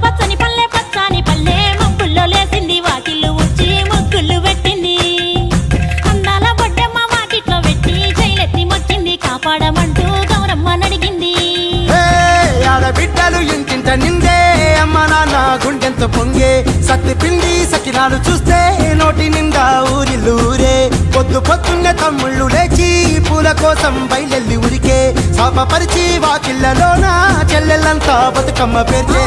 పచ్చని పల్లె పచ్చని పల్లె మబ్బుల్లో లేసింది వాకిళ్ళు ఉచ్చి ముగ్గులు పెట్టింది అందాల బొడ్డమ్మ వాకిట్లో పెట్టి జైలెత్తి మొక్కింది కాపాడమంటూ గౌరమ్మ నడిగింది ఆడబిడ్డలు ఇంటింట నిందే అమ్మ నాన్న గుండెంత పొంగే సత్తి పిండి సకినాలు చూస్తే నోటి నిండా ఊరిల్లూరే పొద్దు పొద్దున్నే తమ్ముళ్ళు లేచి పూల కోసం బయలెల్లి ఉరికే శాపపరిచి వాకిళ్ళలోన చెల్లెళ్ళంతా బతుకమ్మ పేర్చే